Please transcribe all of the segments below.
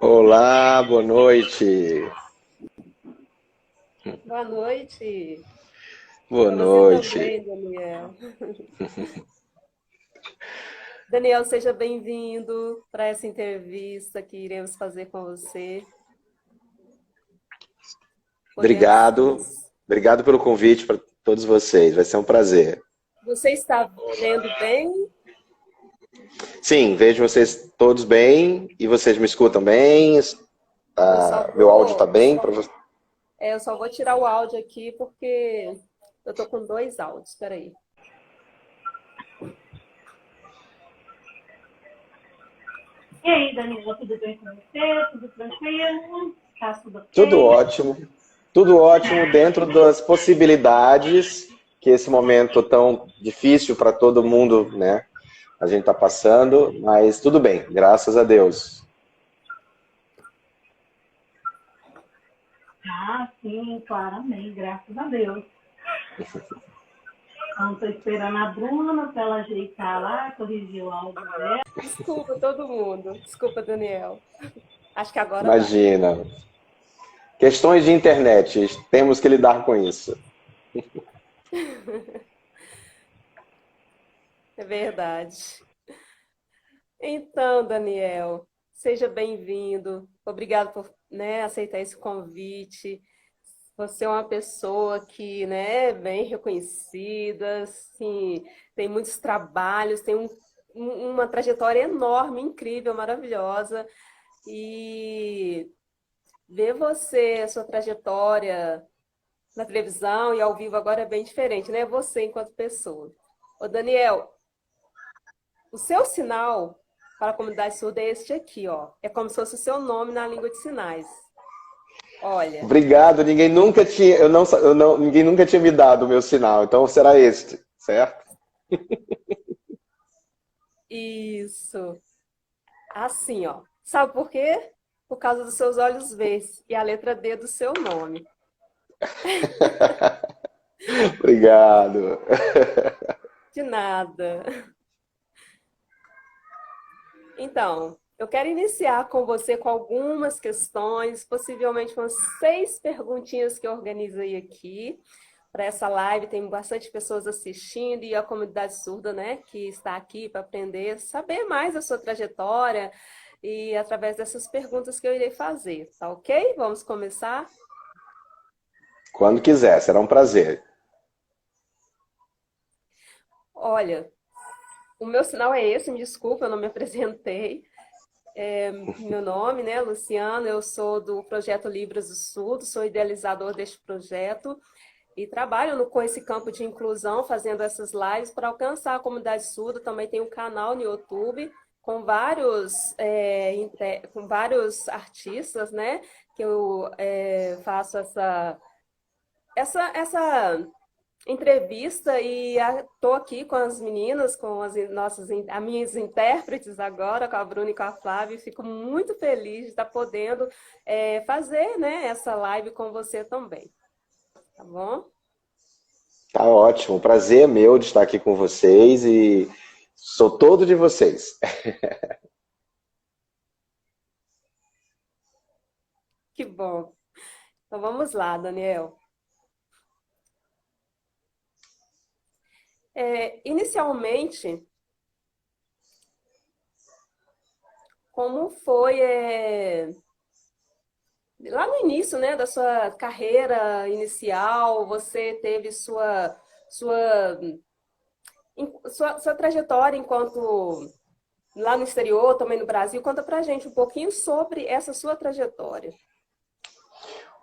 Olá, boa noite. Boa noite. Boa Para você noite. também, Daniel. Daniel, seja bem-vindo para essa entrevista que iremos fazer com você. Obrigado. Podemos. Obrigado pelo convite para todos vocês. Vai ser um prazer. Você está vendo bem? Sim, vejo vocês todos bem e vocês me escutam bem. Eu só Meu áudio está vou, bem para você? eu só vou tirar o áudio aqui porque eu tô com dois áudios. Espera aí. E aí, Danilo, tudo bem com você? Tudo tranquilo? Tá tudo Tudo ok? ótimo. Tudo ótimo dentro das possibilidades que esse momento tão difícil para todo mundo, né? A gente está passando, mas tudo bem, graças a Deus. Ah, sim, claramente, graças a Deus. Então, estou esperando a Bruna para ela ajeitar lá, corrigir o áudio dela. Desculpa todo mundo. Desculpa, Daniel. Acho que agora vai. Imagina. Questões de internet, temos que lidar com isso. É verdade. Então, Daniel, seja bem-vindo. Obrigado por, aceitar esse convite. Você é uma pessoa que, é bem reconhecida, assim, tem muitos trabalhos, tem uma trajetória enorme, incrível, maravilhosa. E ver você, a sua trajetória na televisão e ao vivo agora é bem diferente, né? Você enquanto pessoa. Ô, Daniel, o seu sinal para a comunidade surda é este aqui, ó. É como se fosse o seu nome na língua de sinais. Olha, Obrigado, ninguém nunca tinha, ninguém nunca tinha me dado o meu sinal, então será este, certo? isso. Assim, ó. Sabe por quê? Por causa dos seus olhos verdes e a letra D do seu nome. Obrigado. De nada. Então, eu quero iniciar com você com algumas questões, possivelmente umas 6 perguntinhas que eu organizei aqui para essa live. Tem bastante pessoas assistindo e a comunidade surda, né, que está aqui para aprender, saber mais da sua trajetória e através dessas perguntas que eu irei fazer, tá ok? Vamos começar? Quando quiser, será um prazer. Olha, o meu sinal é esse, me desculpa, eu não me apresentei. Meu nome, né, Luciana, eu sou do projeto Libras do Sul, sou idealizador deste projeto e trabalho com esse campo de inclusão, fazendo essas lives para alcançar a comunidade surda. Também tenho um canal no YouTube com com vários artistas, né, que eu faço essa entrevista e estou aqui com as meninas, com as minhas intérpretes agora, com a Bruna e com a Flávia, e fico muito feliz de estar podendo fazer, né, essa live com você também, tá bom? Tá ótimo, prazer é meu de estar aqui com vocês e sou todo de vocês. Que bom. Então vamos lá, Daniel. Inicialmente, como foi lá no início, né, da sua carreira inicial, você teve sua sua trajetória enquanto lá no exterior, também no Brasil. Conta pra gente um pouquinho sobre essa sua trajetória.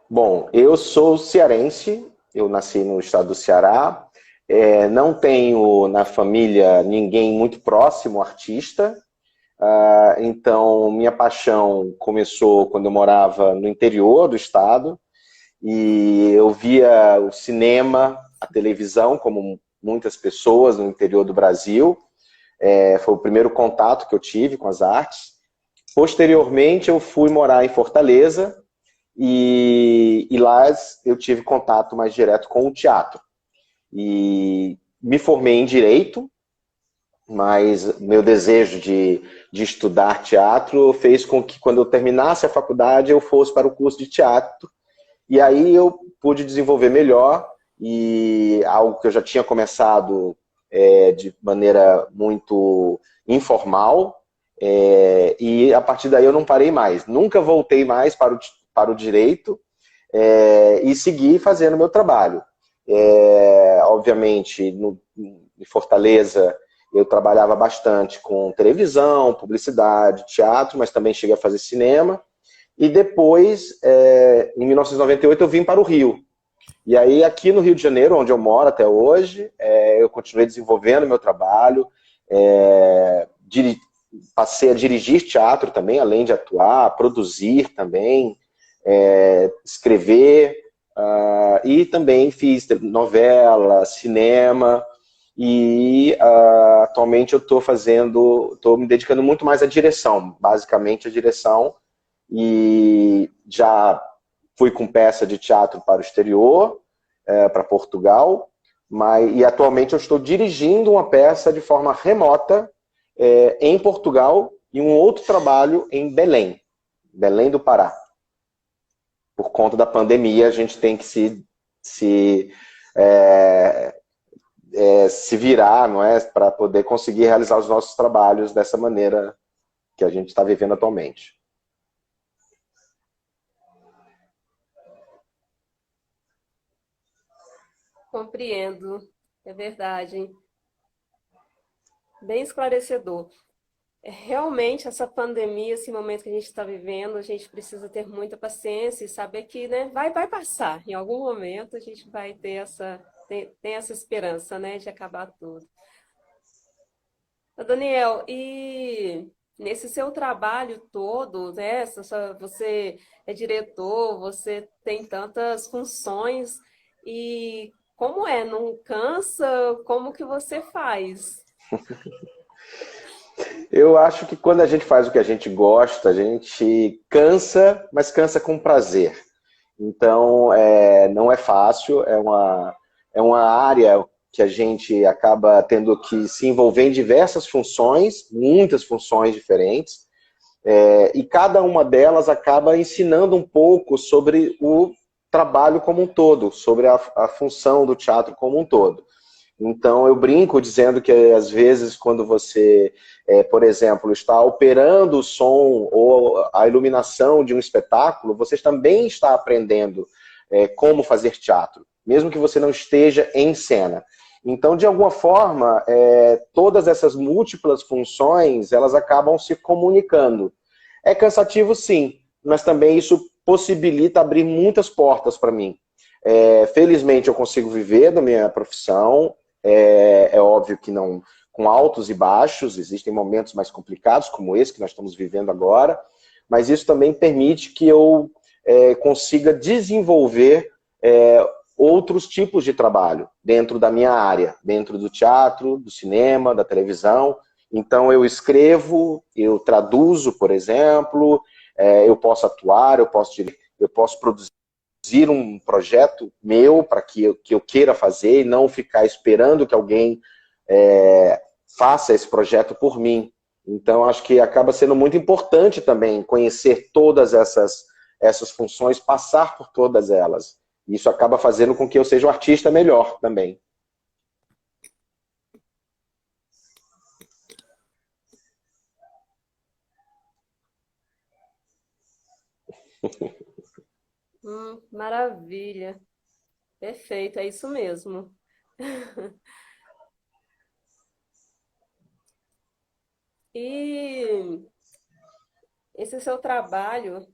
Bom, eu sou cearense, eu nasci no estado do Ceará, não tenho na família ninguém muito próximo artista, então minha paixão começou quando eu morava no interior do estado e eu via o cinema, a televisão, como muitas pessoas no interior do Brasil. Foi o primeiro contato que eu tive com as artes. Posteriormente, eu fui morar em Fortaleza e lá eu tive contato mais direto com o teatro. E me formei em Direito mas meu desejo de estudar teatro fez com que, quando eu terminasse a faculdade, eu fosse para o curso de teatro. E aí eu pude desenvolver melhor, e algo que eu já tinha começado de maneira muito informal, e a partir daí eu não parei mais. Nunca voltei mais para o direito, e segui fazendo meu trabalho. Obviamente, em Fortaleza, eu trabalhava bastante com televisão, publicidade, teatro, mas também cheguei a fazer cinema. E depois, em 1998, eu vim para o Rio. E aí, aqui no Rio de Janeiro, onde eu moro até hoje, eu continuei desenvolvendo meu trabalho, passei a dirigir teatro também, além de atuar, produzir também, escrever, e também fiz novela, cinema, e atualmente eu estou me dedicando muito mais à direção, basicamente à direção, e já fui com peça de teatro para o exterior, para Portugal, e atualmente eu estou dirigindo uma peça de forma remota em Portugal, e um outro trabalho em Belém, Belém do Pará. Por conta da pandemia, a gente tem que se virar, não é, para poder conseguir realizar os nossos trabalhos dessa maneira que a gente está vivendo atualmente. Compreendo, é verdade. Bem esclarecedor. Realmente, essa pandemia, esse momento que a gente está vivendo, a gente precisa ter muita paciência e saber que, né, vai passar. Em algum momento a gente vai ter tem essa esperança, né, de acabar tudo. Daniel, e nesse seu trabalho todo, né, você é diretor, você tem tantas funções, e como é? Não cansa? Como que você faz? Eu acho que quando a gente faz o que a gente gosta, a gente cansa, mas cansa com prazer. Então, não é fácil, é uma área que a gente acaba tendo que se envolver em diversas funções, muitas funções diferentes, e cada uma delas acaba ensinando um pouco sobre o trabalho como um todo, sobre a função do teatro como um todo. Então, eu brinco dizendo que, às vezes, quando você, por exemplo, está operando o som ou a iluminação de um espetáculo, você também está aprendendo como fazer teatro, mesmo que você não esteja em cena. Então, de alguma forma, todas essas múltiplas funções, elas acabam se comunicando. É cansativo, sim, mas também isso possibilita abrir muitas portas para mim. Felizmente, eu consigo viver da minha profissão. É óbvio que não, com altos e baixos, existem momentos mais complicados, como esse que nós estamos vivendo agora, mas isso também permite que eu consiga desenvolver outros tipos de trabalho dentro da minha área, dentro do teatro, do cinema, da televisão. Então eu escrevo, eu traduzo, por exemplo, eu posso atuar, eu posso produzir um projeto meu para que eu queira fazer, e não ficar esperando que alguém faça esse projeto por mim. Então, acho que acaba sendo muito importante também conhecer todas essas funções, passar por todas elas. Isso acaba fazendo com que eu seja um artista melhor também. Maravilha. Perfeito, é isso mesmo. E esse seu trabalho,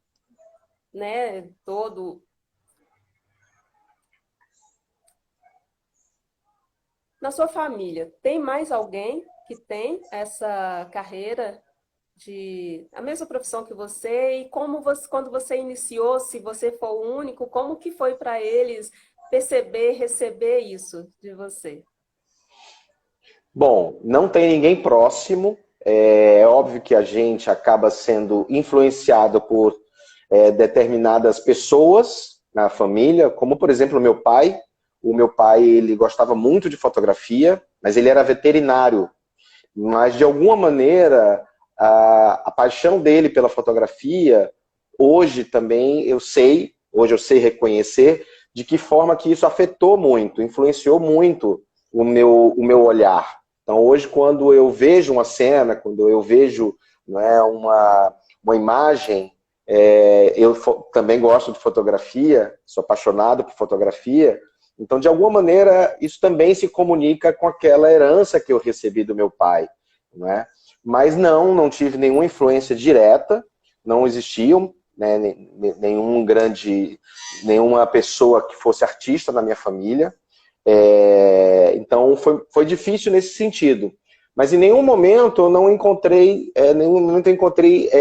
né, todo na sua família, tem mais alguém que tem essa carreira a mesma profissão que você? E quando você iniciou, se você for o único, como que foi para eles receber isso de você? Bom, não tem ninguém próximo. É óbvio que a gente acaba sendo influenciado por determinadas pessoas na família, como, por exemplo, o meu pai. O meu pai, ele gostava muito de fotografia, mas ele era veterinário. mas de alguma maneira a paixão dele pela fotografia, hoje eu sei reconhecer de que forma que isso afetou muito, influenciou muito o meu olhar. Então hoje, quando eu vejo uma cena, quando eu vejo, né, uma imagem, eu também gosto de fotografia, sou apaixonado por fotografia, então de alguma maneira isso também se comunica com aquela herança que eu recebi do meu pai, né? Mas não tive nenhuma influência direta, não existiam, né, nenhuma pessoa que fosse artista na minha família. Então foi difícil nesse sentido. Mas em nenhum momento eu não encontrei,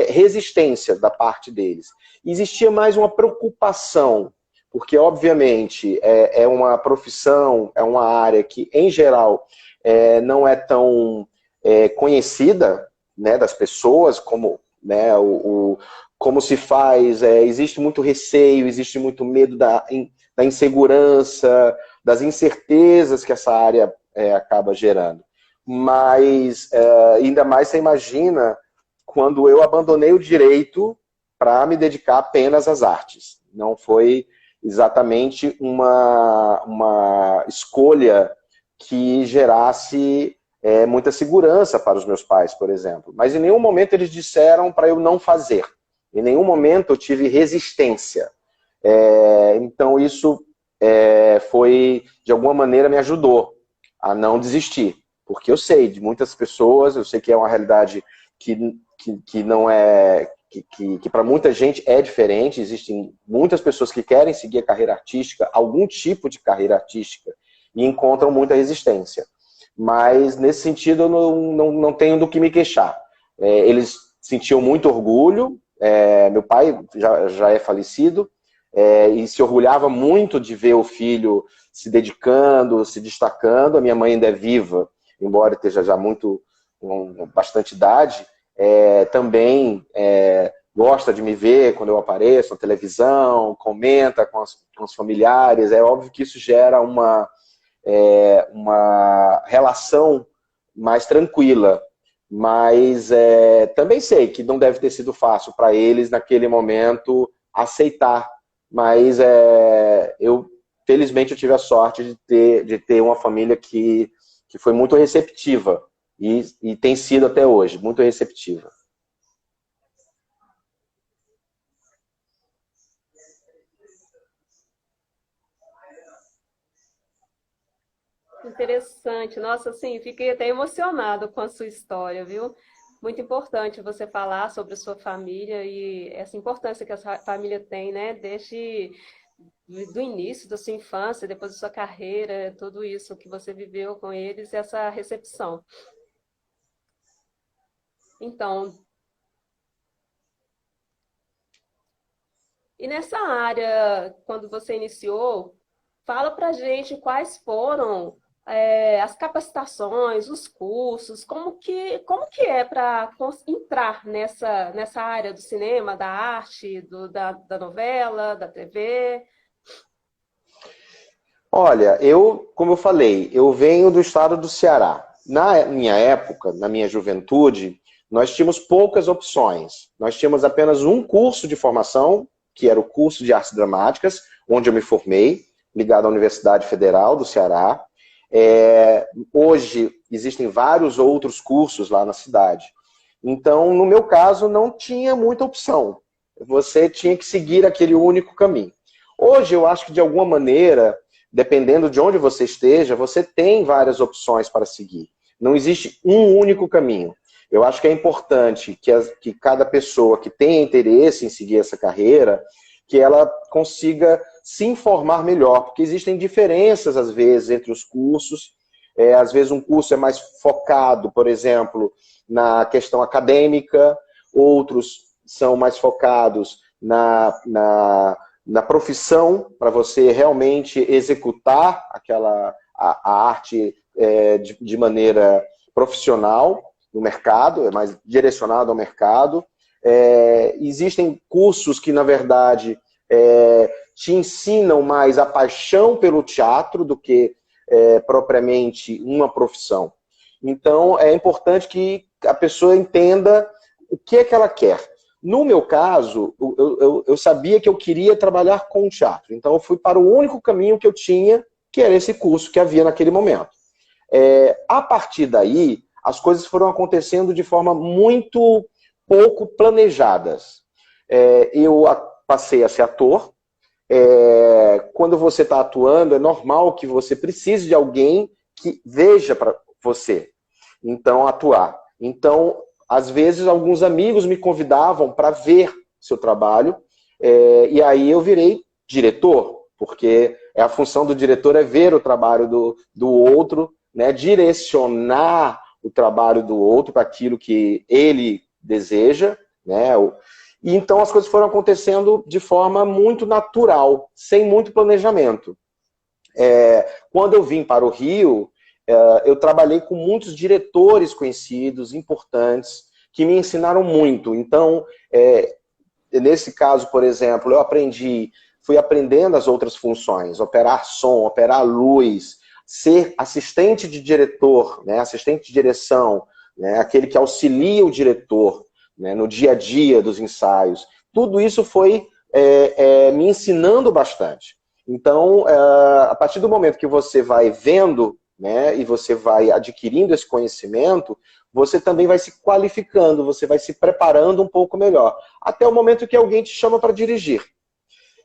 resistência da parte deles. Existia mais uma preocupação, porque obviamente é uma profissão, é uma área que, em geral, não é tão conhecida, né, das pessoas, como, né, como se faz, existe muito receio, existe muito medo da insegurança, das incertezas que essa área acaba gerando. Mas ainda mais você imagina quando eu abandonei o direito para me dedicar apenas às artes. Não foi exatamente uma escolha que gerasse muita segurança para os meus pais, por exemplo. Mas em nenhum momento eles disseram para eu não fazer. Em nenhum momento eu tive resistência. Então isso foi, de alguma maneira, me ajudou a não desistir. Porque eu sei de muitas pessoas, eu sei que é uma realidade que não é... que para muita gente é diferente. Existem muitas pessoas que querem seguir a carreira artística, algum tipo de carreira artística, e encontram muita resistência. Mas, nesse sentido, eu não tenho do que me queixar. Eles sentiam muito orgulho, meu pai já é falecido, e se orgulhava muito de ver o filho se dedicando, se destacando. A minha mãe ainda é viva, embora esteja já com bastante idade, também gosta de me ver quando eu apareço na televisão, comenta com os familiares. É óbvio que isso gera uma relação mais tranquila, mas também sei que não deve ter sido fácil para eles naquele momento aceitar, mas felizmente eu tive a sorte de ter uma família que foi muito receptiva e tem sido até hoje muito receptiva. Interessante. Nossa, assim, fiquei até emocionado com a sua história, viu? Muito importante você falar sobre a sua família e essa importância que a família tem, né? Desde do início da sua infância, depois da sua carreira, tudo isso que você viveu com eles, essa recepção. Então, e nessa área, quando você iniciou, fala pra gente quais foram as capacitações, os cursos, como que é para entrar nessa área do cinema, da arte, da novela, da TV? Olha, como eu falei, eu venho do estado do Ceará. Na minha época, na minha juventude, nós tínhamos poucas opções. Nós tínhamos apenas um curso de formação, que era o curso de artes dramáticas, onde eu me formei, ligado à Universidade Federal do Ceará. Hoje existem vários outros cursos lá na cidade. Então, no meu caso, não tinha muita opção. Você tinha que seguir aquele único caminho. Hoje, eu acho que, de alguma maneira, dependendo de onde você esteja, você tem várias opções para seguir. Não existe um único caminho. Eu acho que é importante que cada pessoa que tenha interesse em seguir essa carreira, que ela consiga se informar melhor, porque existem diferenças, às vezes, entre os cursos. Às vezes um curso é mais focado, por exemplo, na questão acadêmica, outros são mais focados na profissão, para você realmente executar a arte de maneira profissional no mercado, é mais direcionado ao mercado. Existem cursos que, na verdade, te ensinam mais a paixão pelo teatro do que propriamente uma profissão. Então, é importante que a pessoa entenda o que é que ela quer. No meu caso, eu sabia que eu queria trabalhar com teatro. Então, eu fui para o único caminho que eu tinha, que era esse curso que havia naquele momento. A partir daí, as coisas foram acontecendo de forma muito pouco planejadas. Eu passei a ser ator. Quando você está atuando, é normal que você precise de alguém que veja para você, então, atuar. Então, às vezes, alguns amigos me convidavam para ver seu trabalho, e aí eu virei diretor, porque a função do diretor é ver o trabalho do outro, né, direcionar o trabalho do outro para aquilo que ele deseja, né? E então as coisas foram acontecendo de forma muito natural, sem muito planejamento. Quando eu vim para o Rio, eu trabalhei com muitos diretores conhecidos, importantes, que me ensinaram muito. Então, nesse caso, por exemplo, fui aprendendo as outras funções, operar som, operar luz, ser assistente de diretor, né, assistente de direção, né, aquele que auxilia o diretor, né, no dia a dia dos ensaios. Tudo isso foi me ensinando bastante. Então, a partir do momento que você vai vendo, né, e você vai adquirindo esse conhecimento, você também vai se qualificando, você vai se preparando um pouco melhor, até o momento que alguém te chama para dirigir.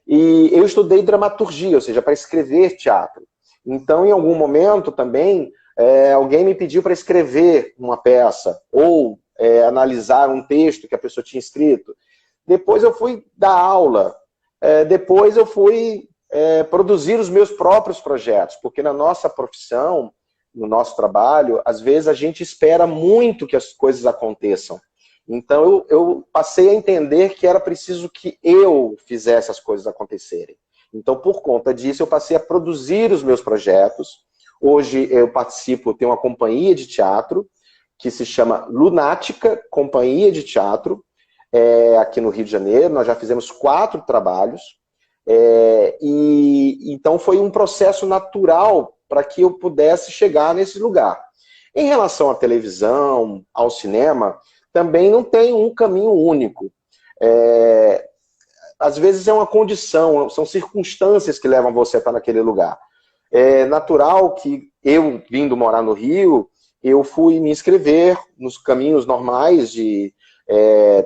E eu estudei dramaturgia, ou seja, para escrever teatro. Então, em algum momento também, alguém me pediu para escrever uma peça, ou analisar um texto que a pessoa tinha escrito. Depois eu fui dar aula, depois eu fui produzir os meus próprios projetos, porque na nossa profissão, no nosso trabalho, às vezes a gente espera muito que as coisas aconteçam. Então eu passei a entender que era preciso que eu fizesse as coisas acontecerem. Então, por conta disso, eu passei a produzir os meus projetos. Hoje eu tenho uma companhia de teatro, que se chama Lunática Companhia de Teatro, aqui no Rio de Janeiro. Nós já fizemos 4 trabalhos. Então foi um processo natural para que eu pudesse chegar nesse lugar. Em relação à televisão, ao cinema, também não tem um caminho único. Às vezes é uma condição, são circunstâncias que levam você a estar naquele lugar. É natural que eu, vindo morar no Rio, eu fui me inscrever nos caminhos normais,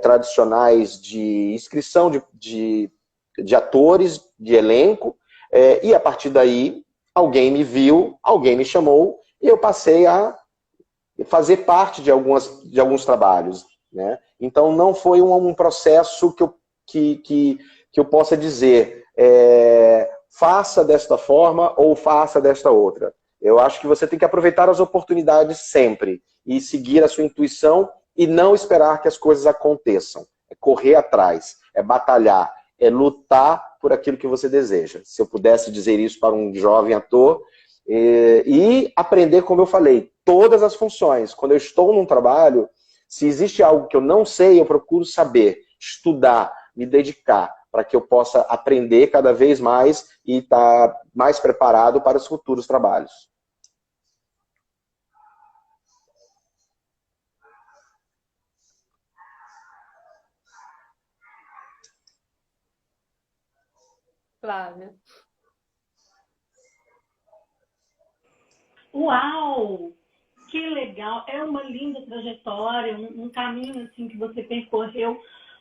tradicionais de inscrição de atores, de elenco, e a partir daí alguém me viu, alguém me chamou, e eu passei a fazer parte de alguns trabalhos, né? Então não foi um processo que eu possa dizer faça desta forma ou faça desta outra. Eu acho que você tem que aproveitar as oportunidades sempre e seguir a sua intuição e não esperar que as coisas aconteçam. É correr atrás, é batalhar, é lutar por aquilo que você deseja. Se eu pudesse dizer isso para um jovem ator, e aprender, como eu falei, todas as funções. Quando eu estou num trabalho, se existe algo que eu não sei, eu procuro saber, estudar, me dedicar, para que eu possa aprender cada vez mais e estar mais preparado para os futuros trabalhos. Flávia. Uau! Que legal! É uma linda trajetória, um caminho assim que você percorreu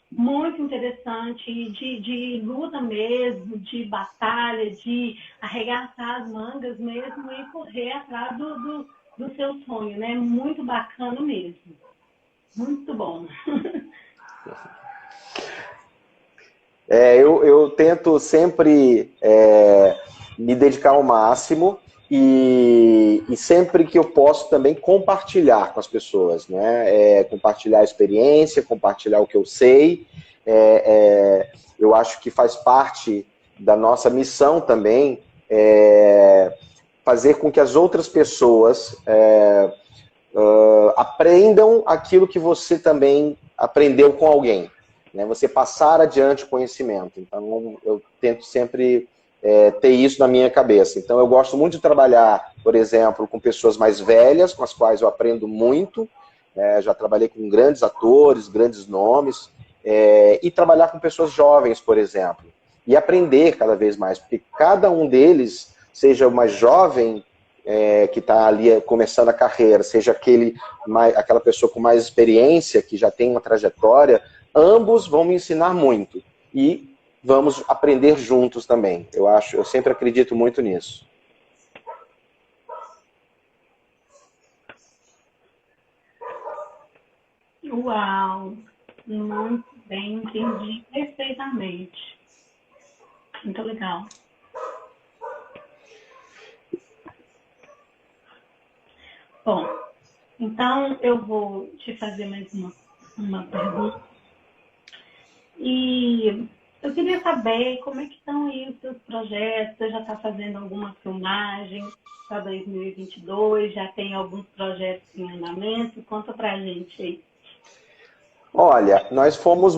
muito interessante, de luta mesmo, de batalha, de arregaçar as mangas mesmo e correr atrás do seu sonho, né? Muito bacana mesmo. Muito bom. Eu tento sempre me dedicar ao máximo e sempre que eu posso também compartilhar com as pessoas, né? Compartilhar a experiência, compartilhar o que eu sei. Eu acho que faz parte da nossa missão também fazer com que as outras pessoas aprendam aquilo que você também aprendeu com alguém. Né? Você passar adiante o conhecimento. Então, eu tento sempre ter isso na minha cabeça. Então, eu gosto muito de trabalhar, por exemplo, com pessoas mais velhas, com as quais eu aprendo muito. Já trabalhei com grandes atores, grandes nomes, e trabalhar com pessoas jovens, por exemplo, e aprender cada vez mais, porque cada um deles, seja uma jovem que está ali começando a carreira, seja aquela pessoa com mais experiência, que já tem uma trajetória, ambos vão me ensinar muito. E vamos aprender juntos também. Eu sempre acredito muito nisso. Uau! Muito bem, entendi perfeitamente. Muito legal. Bom, então eu vou te fazer mais uma pergunta. E eu queria saber como é que estão aí os seus projetos. Você já está fazendo alguma filmagem para 2022? Já tem alguns projetos em andamento? Conta para a gente aí. Olha, nós fomos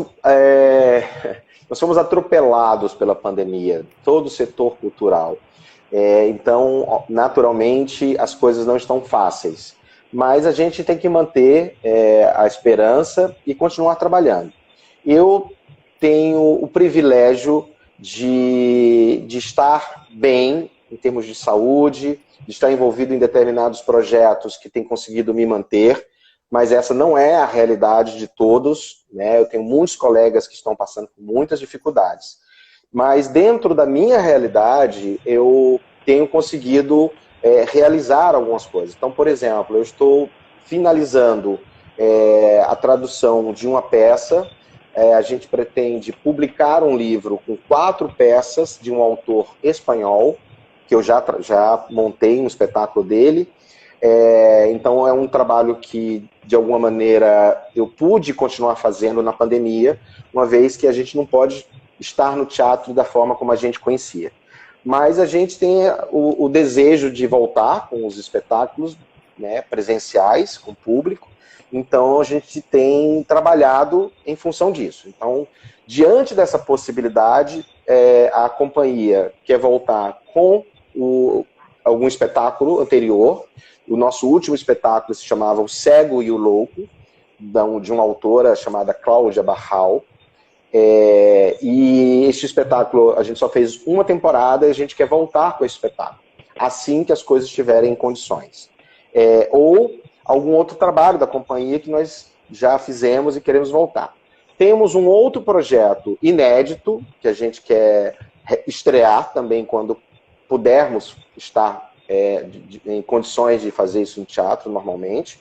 atropelados pela pandemia, todo o setor cultural. Então, naturalmente, as coisas não estão fáceis. Mas a gente tem que manter a esperança e continuar trabalhando. Eu tenho o privilégio de estar bem em termos de saúde, de estar envolvido em determinados projetos que têm conseguido me manter, mas essa não é a realidade de todos, né? Eu tenho muitos colegas que estão passando por muitas dificuldades. Mas dentro da minha realidade, eu tenho conseguido realizar algumas coisas. Então, por exemplo, eu estou finalizando a tradução de uma peça. A gente pretende publicar um livro com 4 peças de um autor espanhol, que eu já montei um espetáculo dele. Então é um trabalho que, de alguma maneira, eu pude continuar fazendo na pandemia, uma vez que a gente não pode estar no teatro da forma como a gente conhecia. Mas a gente tem o desejo de voltar com os espetáculos, né, presenciais, com o público. Então a gente tem trabalhado em função disso. Então, diante dessa possibilidade, a companhia quer voltar com algum espetáculo anterior. O nosso último espetáculo se chamava O Cego e o Louco, de uma autora chamada Cláudia Barral. E este espetáculo, a gente só fez uma temporada e a gente quer voltar com esse espetáculo, assim que as coisas estiverem em condições. Ou algum outro trabalho da companhia que nós já fizemos e queremos voltar. Temos um outro projeto inédito, que a gente quer estrear também quando pudermos estar em condições de fazer isso no teatro normalmente.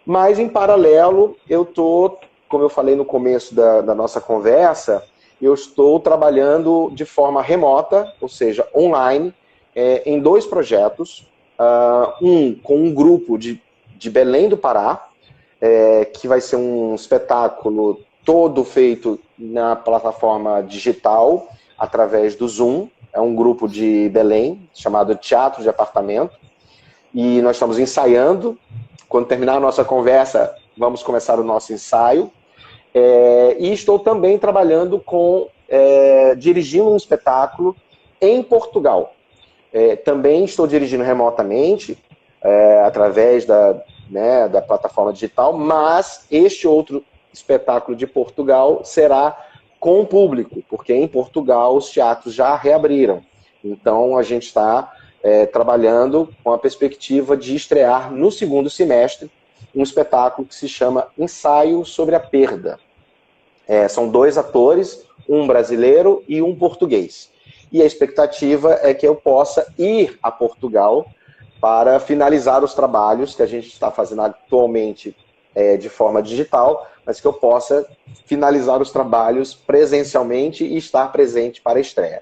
Mas, em paralelo, eu estou, como eu falei no começo da nossa conversa, eu estou trabalhando de forma remota, ou seja, online, em 2 projetos. Com um grupo de Belém do Pará, que vai ser um espetáculo todo feito na plataforma digital, através do Zoom. É um grupo de Belém, chamado Teatro de Apartamento, e nós estamos ensaiando. Quando terminar a nossa conversa, vamos começar o nosso ensaio. E estou também trabalhando dirigindo um espetáculo em Portugal. Também estou dirigindo remotamente, através da plataforma digital, mas este outro espetáculo de Portugal será com o público, porque em Portugal os teatros já reabriram. Então a gente está trabalhando com a perspectiva de estrear no segundo semestre um espetáculo que se chama Ensaio sobre a Perda. São 2 atores, um brasileiro e um português. E a expectativa é que eu possa ir a Portugal para finalizar os trabalhos que a gente está fazendo atualmente de forma digital, mas que eu possa finalizar os trabalhos presencialmente e estar presente para a estreia.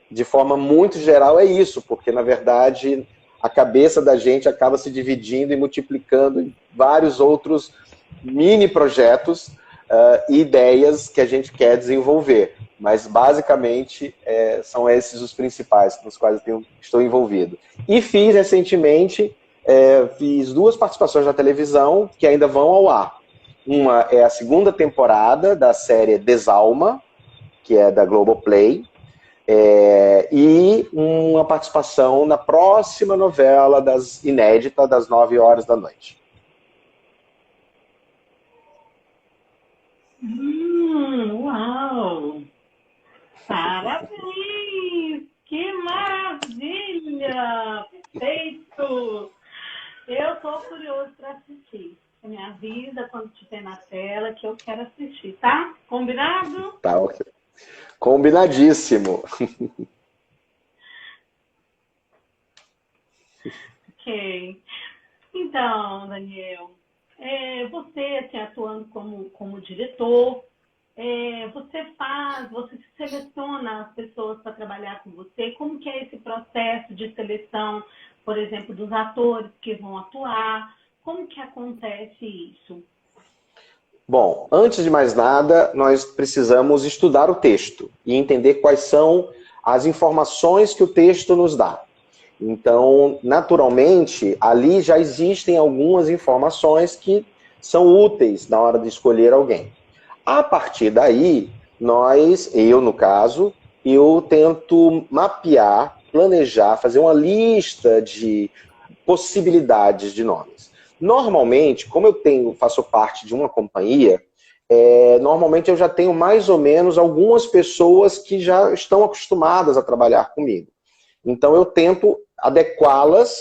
De forma muito geral é isso, porque, na verdade, a cabeça da gente acaba se dividindo e multiplicando em vários outros mini projetos e ideias que a gente quer desenvolver. Mas, basicamente, são esses os principais nos quais eu estou envolvido. E fiz, recentemente, fiz 2 participações na televisão que ainda vão ao ar. Uma é a 2ª temporada da série Desalma, que é da Globoplay, e uma participação na próxima novela inédita das 9 horas da noite. Uau! Parabéns! Que maravilha! Perfeito! Eu estou curioso para assistir. Você me avisa quando estiver na tela que eu quero assistir, tá? Combinado? Tá, ok. Combinadíssimo. Ok. Então, Daniel, você assim, atuando como diretor, você seleciona as pessoas para trabalhar com você? Como que é esse processo de seleção, por exemplo, dos atores que vão atuar? Como que acontece isso? Bom, antes de mais nada, nós precisamos estudar o texto e entender quais são as informações que o texto nos dá. Então, naturalmente, ali já existem algumas informações que são úteis na hora de escolher alguém. A partir daí, eu no caso, eu tento mapear, planejar, fazer uma lista de possibilidades de nomes. Normalmente, como faço parte de uma companhia, normalmente eu já tenho mais ou menos algumas pessoas que já estão acostumadas a trabalhar comigo. Então eu tento adequá-las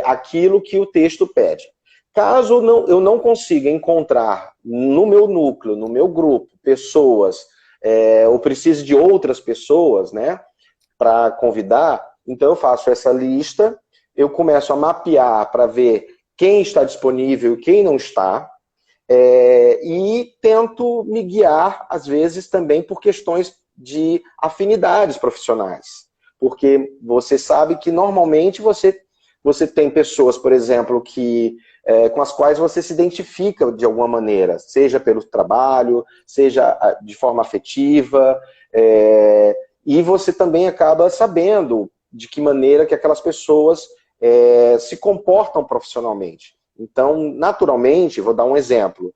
àquilo que o texto pede. Caso eu não consiga encontrar no meu núcleo, no meu grupo, pessoas, ou precise de outras pessoas, né, para convidar, então eu faço essa lista, eu começo a mapear para ver quem está disponível e quem não está, e tento me guiar, às vezes, também por questões de afinidades profissionais. Porque você sabe que, normalmente, você tem pessoas, por exemplo, com as quais você se identifica de alguma maneira, seja pelo trabalho, seja de forma afetiva, e você também acaba sabendo de que maneira que aquelas pessoas se comportam profissionalmente. Então, naturalmente, vou dar um exemplo,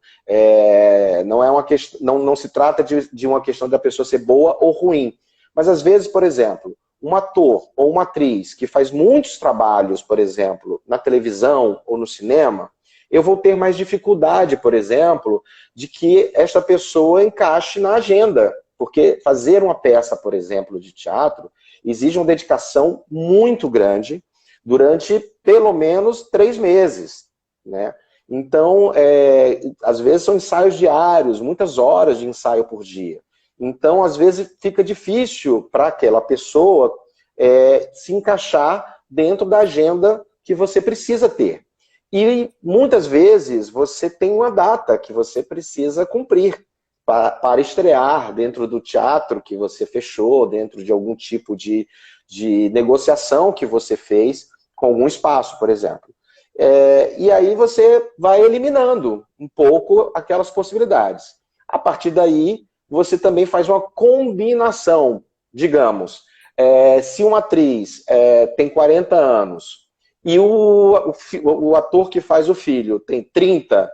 não se trata de uma questão da pessoa ser boa ou ruim, mas às vezes, por exemplo, um ator ou uma atriz que faz muitos trabalhos, por exemplo, na televisão ou no cinema, eu vou ter mais dificuldade, por exemplo, de que esta pessoa encaixe na agenda, porque fazer uma peça, por exemplo, de teatro, exige uma dedicação muito grande durante pelo menos 3 meses, né? Então, às vezes são ensaios diários, muitas horas de ensaio por dia. Então, às vezes fica difícil para aquela pessoa se encaixar dentro da agenda que você precisa ter. E muitas vezes você tem uma data que você precisa cumprir para estrear dentro do teatro que você fechou, dentro de algum tipo de negociação que você fez com algum espaço, por exemplo. E aí você vai eliminando um pouco aquelas possibilidades. A partir daí, você também faz uma combinação. Digamos, se uma atriz tem 40 anos e o ator que faz o filho tem 30,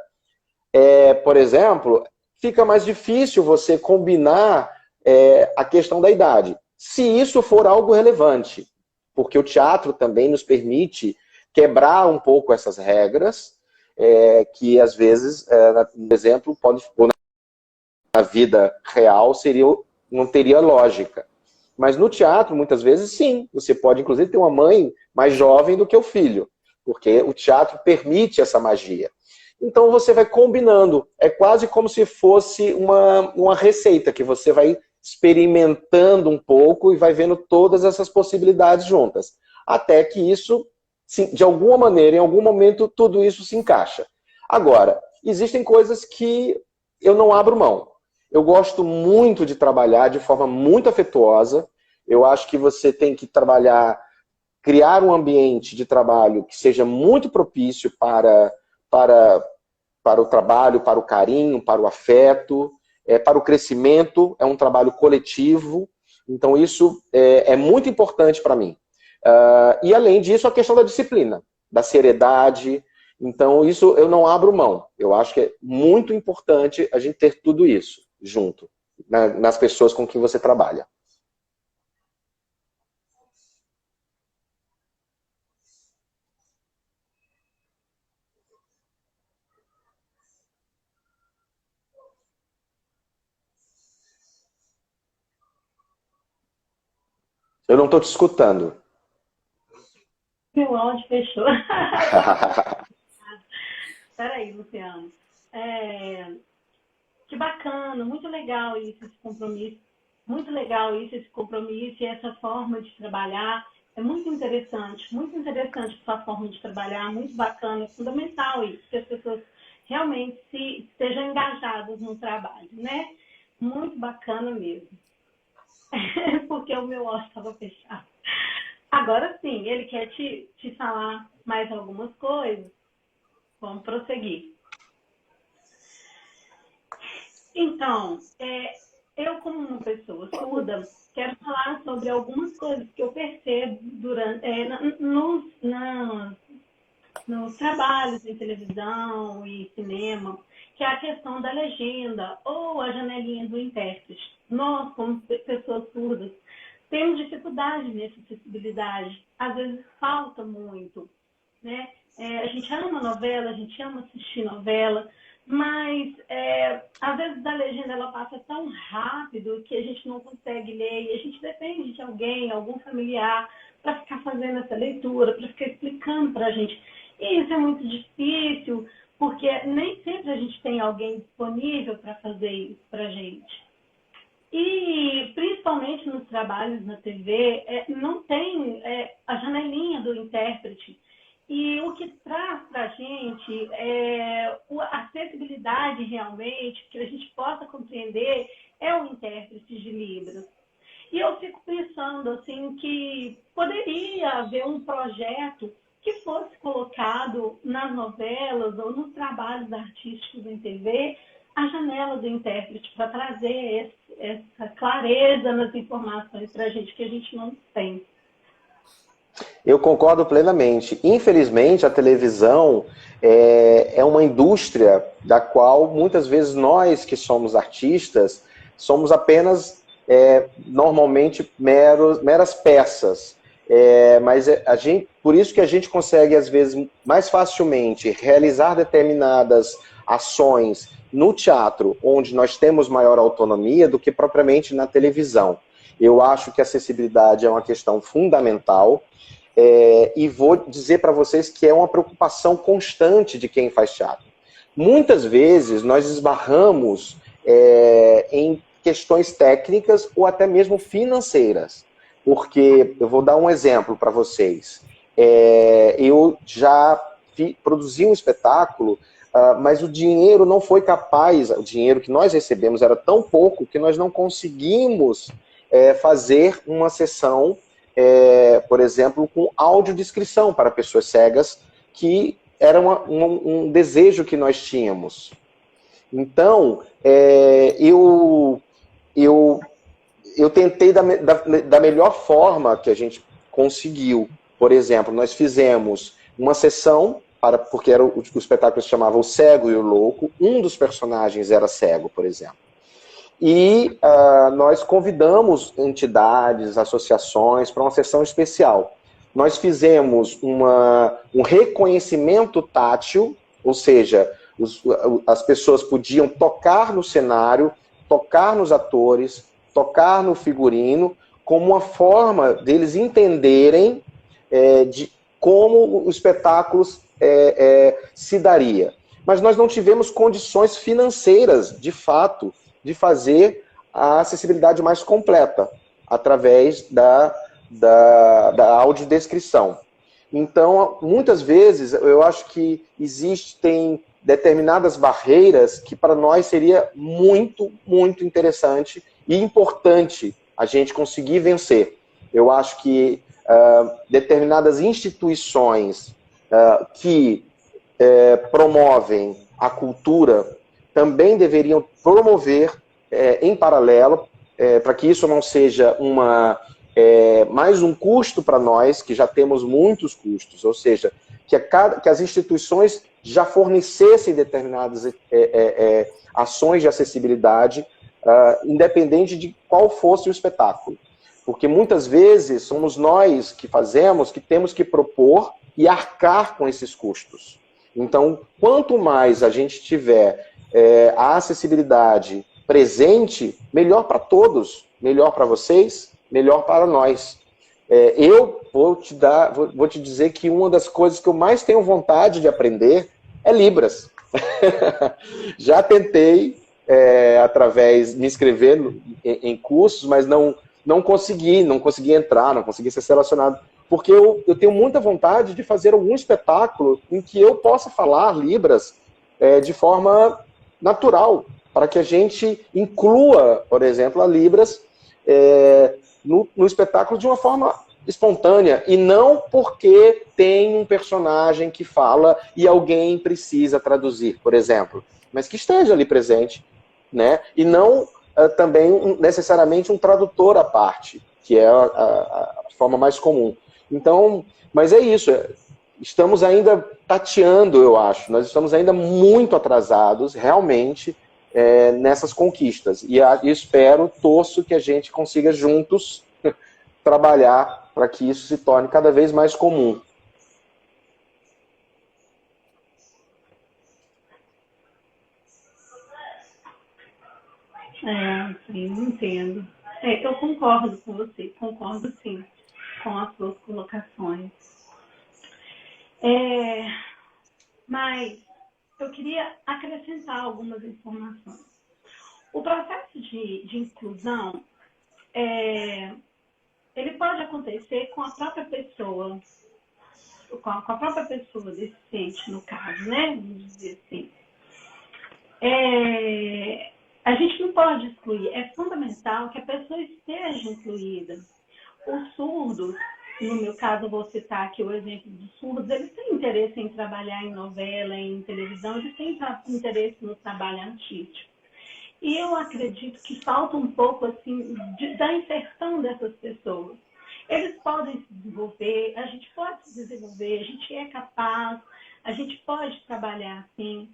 por exemplo, fica mais difícil você combinar a questão da idade. Se isso for algo relevante, porque o teatro também nos permite quebrar um pouco essas regras, que às vezes, por exemplo, na vida real não teria lógica. Mas no teatro, muitas vezes, sim. Você pode, inclusive, ter uma mãe mais jovem do que o filho, porque o teatro permite essa magia. Então você vai combinando. É quase como se fosse uma receita que você vai experimentando um pouco e vai vendo todas essas possibilidades juntas. Até que isso, de alguma maneira, em algum momento, tudo isso se encaixa. Agora, existem coisas que eu não abro mão. Eu gosto muito de trabalhar de forma muito afetuosa. Eu acho que você tem que criar um ambiente de trabalho que seja muito propício para o trabalho, para o carinho, para o afeto, para o crescimento. É um trabalho coletivo. Então isso é muito importante para mim. E além disso, a questão da disciplina, da seriedade. Então isso eu não abro mão. Eu acho que é muito importante a gente ter tudo isso junto, nas pessoas com quem você trabalha. Eu não estou te escutando. Meu áudio fechou. Peraí, Luciano. Que bacana, muito legal isso, esse compromisso. Muito legal isso, esse compromisso e essa forma de trabalhar. É muito interessante a sua forma de trabalhar, muito bacana, é fundamental isso, que as pessoas realmente estejam engajadas no trabalho, né? Muito bacana mesmo. Porque o meu áudio estava fechado. Agora sim, ele quer te falar mais algumas coisas. Vamos prosseguir. Então, eu como uma pessoa surda, quero falar sobre algumas coisas que eu percebo durante, nos trabalhos em televisão e cinema, que é a questão da legenda ou a janelinha do intérprete. Nós, como pessoas surdas, temos dificuldade nessa acessibilidade. Às vezes falta muito, né? A gente ama novela, a gente ama assistir novela, mas às vezes a legenda ela passa tão rápido que a gente não consegue ler e a gente depende de alguém, algum familiar, para ficar fazendo essa leitura, para ficar explicando para a gente. E isso é muito difícil, porque nem sempre a gente tem alguém disponível para fazer isso para a gente. E, principalmente nos trabalhos na TV, não tem a janelinha do intérprete. E o que traz para a gente a acessibilidade realmente, que a gente possa compreender, é o intérprete de Libras. E eu fico pensando assim, que poderia haver um projeto que fosse colocado nas novelas ou nos trabalhos artísticos em TV, a janela do intérprete, para trazer essa clareza nas informações para a gente não tem. Eu concordo plenamente. Infelizmente, a televisão é uma indústria da qual, muitas vezes, nós que somos artistas, somos apenas, normalmente, meras peças. Mas por isso que a gente consegue, às vezes, mais facilmente realizar determinadas ações no teatro, onde nós temos maior autonomia, do que propriamente na televisão. Eu acho que a acessibilidade é uma questão fundamental, e vou dizer para vocês que é uma preocupação constante de quem faz teatro. Muitas vezes nós esbarramos em questões técnicas ou até mesmo financeiras. Porque, eu vou dar um exemplo para vocês. Eu já produzi um espetáculo, mas o dinheiro não foi capaz, o dinheiro que nós recebemos era tão pouco que nós não conseguimos fazer uma sessão, por exemplo, com audiodescrição para pessoas cegas, que era um desejo que nós tínhamos. Então, eu tentei da melhor forma que a gente conseguiu. Por exemplo, nós fizemos uma sessão, porque o espetáculo se chamava O Cego e o Louco, um dos personagens era cego, por exemplo. E nós convidamos entidades, associações para uma sessão especial. Nós fizemos um reconhecimento tátil, ou seja, as pessoas podiam tocar no cenário, tocar nos atores, tocar no figurino, como uma forma deles entenderem de como o espetáculo se daria. Mas nós não tivemos condições financeiras, de fato, de fazer a acessibilidade mais completa, através da audiodescrição. Então, muitas vezes, eu acho que existem determinadas barreiras que para nós seria muito, muito interessante e importante a gente conseguir vencer. Eu acho que determinadas instituições que promovem a cultura também deveriam promover em paralelo, para que isso não seja mais um custo para nós, que já temos muitos custos, ou seja, que as instituições já fornecessem determinadas ações de acessibilidade, independente de qual fosse o espetáculo. Porque muitas vezes somos nós que fazemos, que temos que propor e arcar com esses custos. Então, quanto mais a gente tiver a acessibilidade presente, melhor para todos, melhor para vocês, melhor para nós. Eu vou te dizer que uma das coisas que eu mais tenho vontade de aprender é Libras. Já tentei, me inscrever em cursos, mas não consegui entrar, não consegui ser selecionado. Porque eu tenho muita vontade de fazer algum espetáculo em que eu possa falar Libras de forma natural, para que a gente inclua, por exemplo, a Libras no espetáculo de uma forma espontânea, e não porque tem um personagem que fala e alguém precisa traduzir, por exemplo, mas que esteja ali presente, né? E não também necessariamente um tradutor à parte, que é a forma mais comum. Então, mas é isso, estamos ainda tateando, eu acho, nós estamos ainda muito atrasados, realmente, nessas conquistas. E espero, torço que a gente consiga juntos trabalhar para que isso se torne cada vez mais comum. Sim, entendo. Eu concordo com você, concordo sim com as suas colocações. Mas eu queria acrescentar algumas informações. O processo de inclusão, ele pode acontecer com a própria pessoa, deficiente, no caso, né? Vamos dizer assim. A gente não pode excluir. É fundamental que a pessoa esteja incluída. Os surdos, no meu caso, eu vou citar aqui o exemplo dos surdos, eles têm interesse em trabalhar em novela, em televisão, eles têm interesse no trabalho artístico. E eu acredito que falta um pouco assim, da inserção dessas pessoas. Eles podem se desenvolver, a gente pode se desenvolver, a gente é capaz, a gente pode trabalhar assim,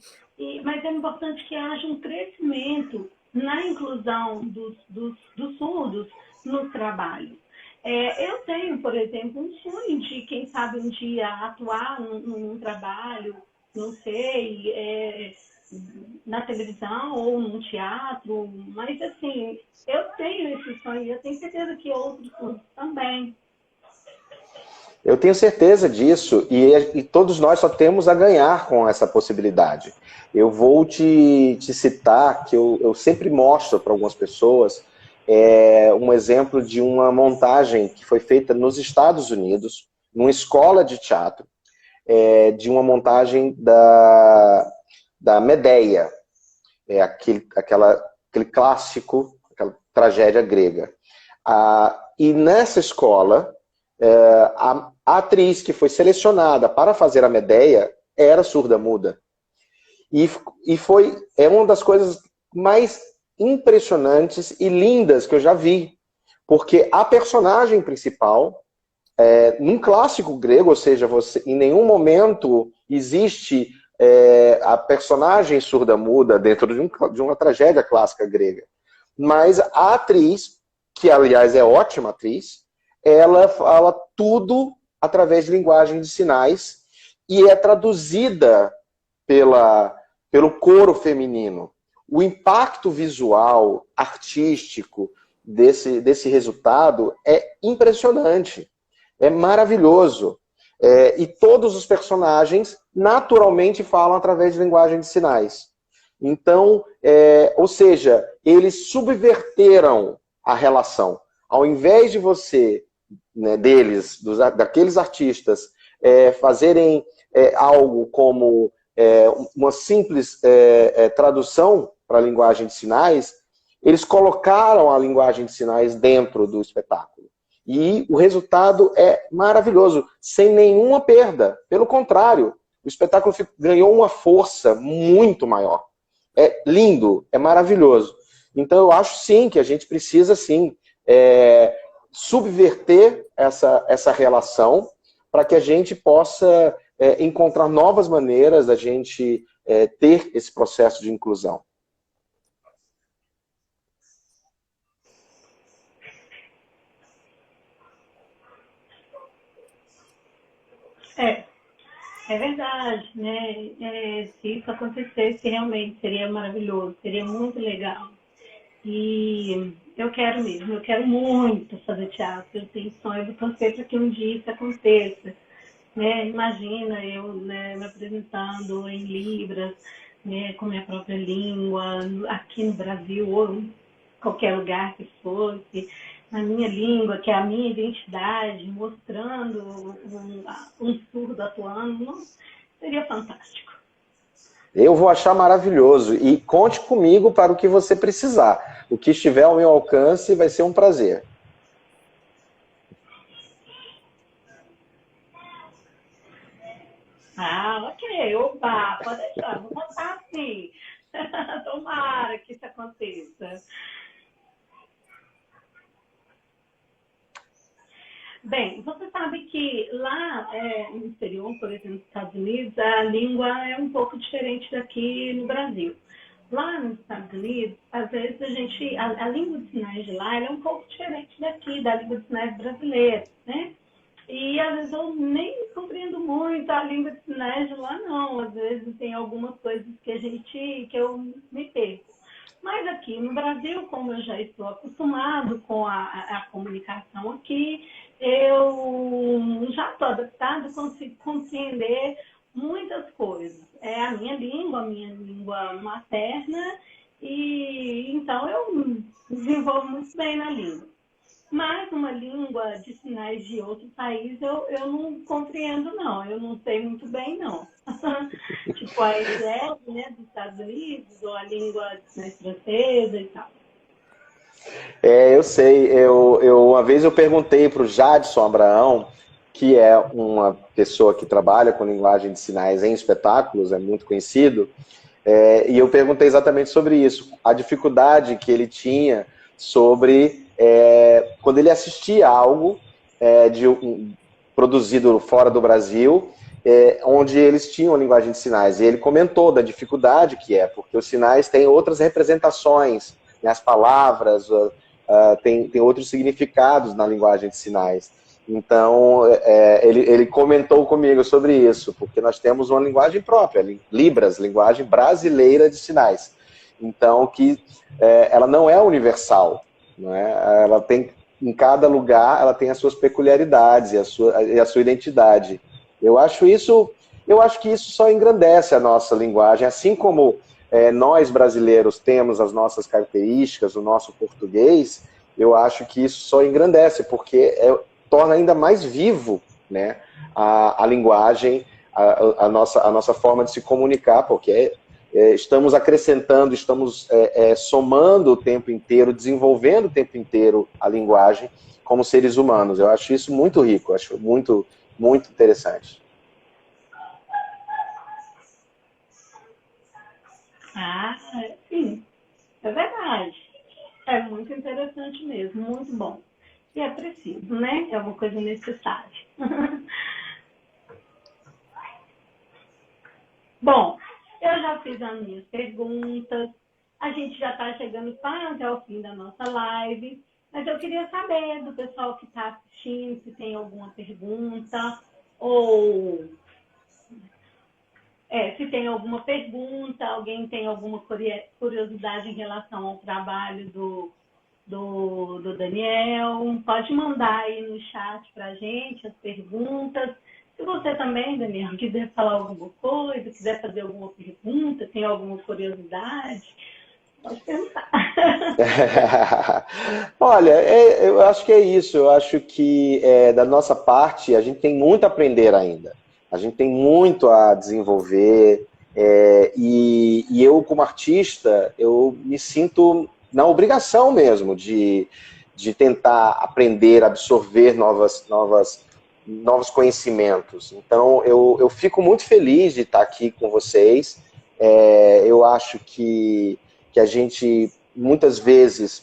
mas é importante que haja um crescimento na inclusão dos surdos no trabalho. Eu tenho, por exemplo, um sonho de, quem sabe, um dia atuar num trabalho, não sei, na televisão ou num teatro, mas assim, eu tenho esse sonho e eu tenho certeza que outros também. Eu tenho certeza disso, e todos nós só temos a ganhar com essa possibilidade. Eu vou te citar, que eu sempre mostro para algumas pessoas, um exemplo de uma montagem que foi feita nos Estados Unidos, numa escola de teatro, de uma montagem da Medéia, aquele clássico, aquela tragédia grega. E nessa escola, a atriz que foi selecionada para fazer a Medéia era surda-muda. E é uma das coisas mais impressionantes e lindas que eu já vi. Porque a personagem principal, num clássico grego, ou seja, em nenhum momento existe a personagem surda-muda dentro de uma tragédia clássica grega. Mas a atriz, que aliás é ótima atriz, ela fala tudo através de linguagem de sinais e é traduzida pelo coro feminino. O impacto visual, artístico desse resultado é impressionante, é maravilhoso. E todos os personagens naturalmente falam através de linguagem de sinais. Então, ou seja, eles subverteram a relação. Ao invés de você, né, daqueles artistas, fazerem algo como uma simples tradução para a linguagem de sinais, eles colocaram a linguagem de sinais dentro do espetáculo. E o resultado é maravilhoso, sem nenhuma perda. Pelo contrário, o espetáculo ganhou uma força muito maior. É lindo, é maravilhoso. Então eu acho sim que a gente precisa sim subverter essa relação para que a gente possa encontrar novas maneiras da gente ter esse processo de inclusão. É verdade, né? Se isso acontecesse, realmente seria maravilhoso, seria muito legal. E Eu quero mesmo, eu quero muito fazer teatro. Eu tenho sonho de torcer para que um dia isso aconteça. Né? Imagina eu, né, me apresentando em Libras, né, com minha própria língua, aqui no Brasil ou em qualquer lugar que fosse, na minha língua, que é a minha identidade, mostrando um surdo atuando. Nossa, seria fantástico. Eu vou achar maravilhoso. E conte comigo para o que você precisar. O que estiver ao meu alcance vai ser um prazer. Ah, ok. Opa, pode deixar. Vou contar sim. Tomara que isso aconteça. Bem, você sabe que lá no exterior, por exemplo, nos Estados Unidos, a língua é um pouco diferente daqui no Brasil. Lá nos Estados Unidos, às vezes a língua de sinais de lá é um pouco diferente daqui, da língua de sinais brasileira, né? E às vezes eu nem compreendo muito a língua de sinais de lá, não. Às vezes tem algumas coisas que eu me perco. Mas aqui no Brasil, como eu já estou acostumado com a comunicação aqui, eu já estou adaptada, consigo compreender muitas coisas. É a minha língua materna, e então eu me desenvolvo muito bem na língua. Mas uma língua de sinais de outro país eu não compreendo, não. Eu não sei muito bem, não. Tipo a EGED, né, dos Estados Unidos, ou a língua de sinais francesa e tal. Eu sei. Uma vez eu perguntei para o Jadson Abraão, que é uma pessoa que trabalha com linguagem de sinais em espetáculos, é muito conhecido, e eu perguntei exatamente sobre isso, a dificuldade que ele tinha sobre quando ele assistia algo produzido fora do Brasil, onde eles tinham a linguagem de sinais. E ele comentou da dificuldade que é, porque os sinais têm outras representações, né, as palavras têm outros significados na linguagem de sinais. Então, ele comentou comigo sobre isso, porque nós temos uma linguagem própria, Libras, linguagem brasileira de sinais. Então, ela não é universal, não é? Ela tem, em cada lugar, ela tem as suas peculiaridades e a sua identidade. Eu acho que isso só engrandece a nossa linguagem, assim como nós brasileiros temos as nossas características, o nosso português. Eu acho que isso só engrandece, porque torna ainda mais vivo, né, a linguagem, a nossa forma de se comunicar, porque estamos acrescentando, estamos somando o tempo inteiro, desenvolvendo o tempo inteiro a linguagem como seres humanos. Eu acho isso muito rico, acho muito, muito interessante. Ah, sim, é verdade. É muito interessante mesmo, muito bom. E é preciso, né? É uma coisa necessária. Bom, eu já fiz as minhas perguntas. A gente já está chegando quase ao fim da nossa live. Mas eu queria saber do pessoal que está assistindo se tem alguma pergunta ou se tem alguma pergunta, alguém tem alguma curiosidade em relação ao trabalho do Daniel. Pode mandar aí no chat para a gente as perguntas. Se você também, Daniel, quiser falar alguma coisa, quiser fazer alguma pergunta, tem alguma curiosidade, pode perguntar. Olha, eu acho que é isso. Eu acho que da nossa parte a gente tem muito a aprender ainda. A gente tem muito a desenvolver. E eu, como artista, eu me sinto na obrigação mesmo de tentar aprender, absorver novos conhecimentos. Então, eu fico muito feliz de estar aqui com vocês. Eu acho que a gente, muitas vezes,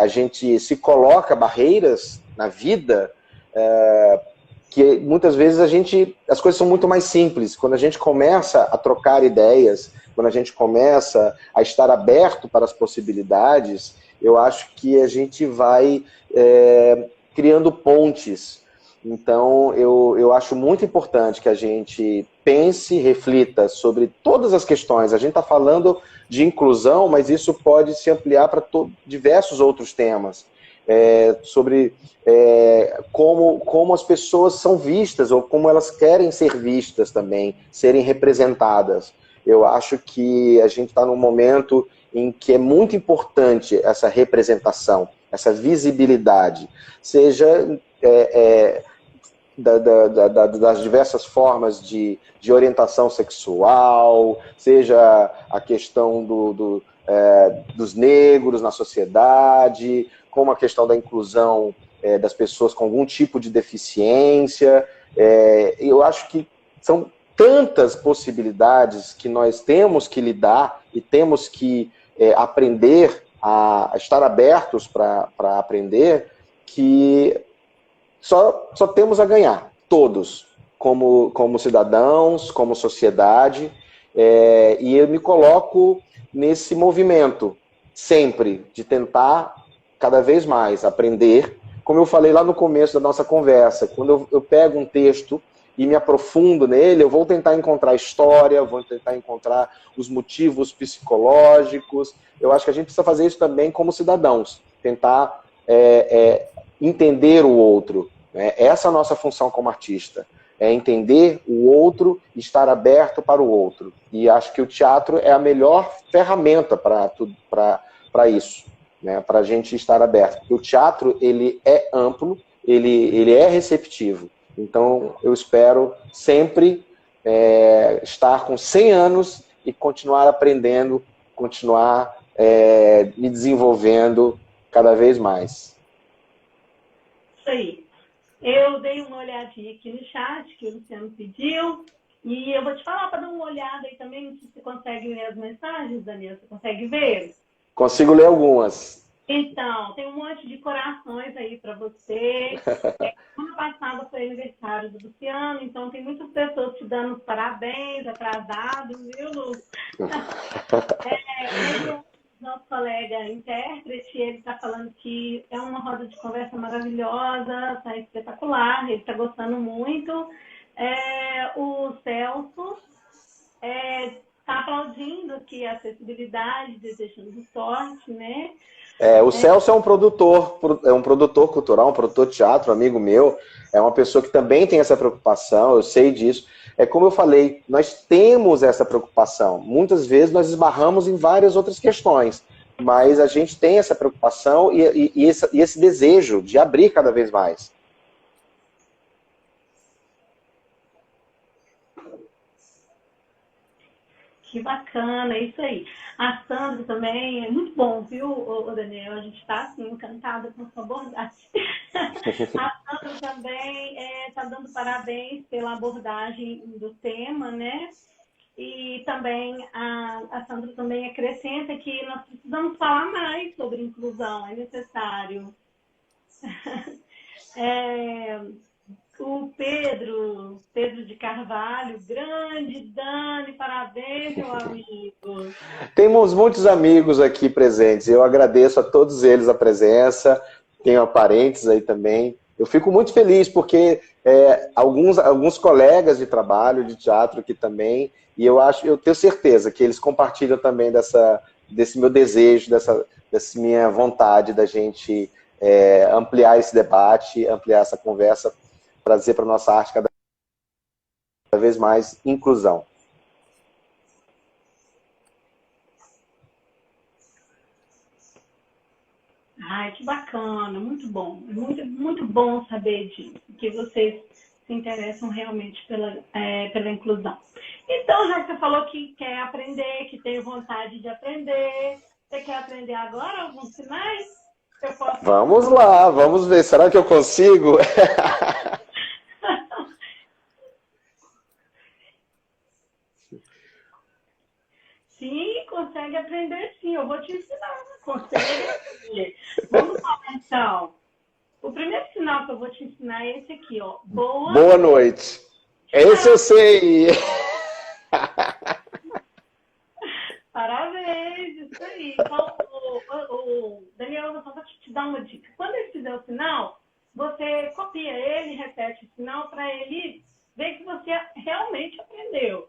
a gente se coloca barreiras na vida, que muitas vezes as coisas são muito mais simples. Quando a gente começa a trocar ideias, quando a gente começa a estar aberto para as possibilidades, eu acho que a gente vai criando pontes. Então, eu acho muito importante que a gente pense, reflita sobre todas as questões. A gente está falando de inclusão, mas isso pode se ampliar para diversos outros temas. Sobre como as pessoas são vistas, ou como elas querem ser vistas também, serem representadas. Eu acho que a gente está num momento em que é muito importante essa representação, essa visibilidade, seja das diversas formas de orientação sexual, seja a questão dos negros na sociedade, como a questão da inclusão das pessoas com algum tipo de deficiência. Eu acho que são tantas possibilidades que nós temos que lidar e temos que aprender a estar abertos para aprender, que só temos a ganhar, todos, como cidadãos, como sociedade, e eu me coloco nesse movimento, sempre, de tentar cada vez mais aprender. Como eu falei lá no começo da nossa conversa, quando eu pego um texto e me aprofundo nele, eu vou tentar encontrar história, vou tentar encontrar os motivos psicológicos. Eu acho que a gente precisa fazer isso também como cidadãos, tentar entender o outro. Essa é a nossa função como artista, é entender o outro, estar aberto para o outro. E acho que o teatro é a melhor ferramenta para isso, né? Para a gente estar aberto. Porque o teatro, ele é amplo, ele é receptivo. Então, eu espero sempre estar com 100 anos e continuar aprendendo, continuar me desenvolvendo cada vez mais. Isso aí. Eu dei uma olhadinha aqui no chat que o Luciano pediu e eu vou te falar para dar uma olhada aí também, se você consegue ler as mensagens, Daniel, você consegue ver? Consigo ler algumas. Então, tem um monte de corações aí para você. Ano passado foi aniversário do Luciano, então tem muitas pessoas te dando parabéns, atrasado, viu, Lu? Nosso colega intérprete, ele está falando que é uma roda de conversa maravilhosa, está espetacular, ele está gostando muito. O Celso está aplaudindo aqui a acessibilidade, desejando sorte, né? O Celso é um produtor cultural, um produtor de teatro, amigo meu, é uma pessoa que também tem essa preocupação, eu sei disso. Como eu falei, nós temos essa preocupação. Muitas vezes nós esbarramos em várias outras questões, mas a gente tem essa preocupação e esse desejo de abrir cada vez mais. Que bacana, é isso aí. A Sandra também, é muito bom, viu, Daniel? A gente está, assim, encantada com a sua abordagem. A Sandra também está dando parabéns pela abordagem do tema, né? E também a Sandra também acrescenta que nós precisamos falar mais sobre inclusão, é necessário. O Pedro de Carvalho, grande Dani, parabéns, meu amigo. Temos muitos amigos aqui presentes, eu agradeço a todos eles a presença, tenho parentes aí também. Eu fico muito feliz porque alguns colegas de trabalho, de teatro aqui também, e eu tenho certeza que eles compartilham também desse meu desejo, dessa minha vontade da gente ampliar esse debate, ampliar essa conversa, trazer para a nossa arte cada vez mais inclusão. Ai, que bacana, muito bom. Muito, muito bom saber disso, que vocês se interessam realmente pela inclusão. Então, já que você falou que quer aprender, que tem vontade de aprender, você quer aprender agora alguns sinais? Vamos lá, vamos ver. Será que eu consigo? Sim, consegue aprender sim. Eu vou te ensinar. Consegue aprender. Vamos lá, então. O primeiro sinal que eu vou te ensinar é esse aqui, ó. Boa noite. Esse eu sei. Parabéns, isso aí. Então, Daniel, eu só vou te dar uma dica. Quando ele fizer o sinal, você copia ele, repete o sinal para ele ver que você realmente aprendeu,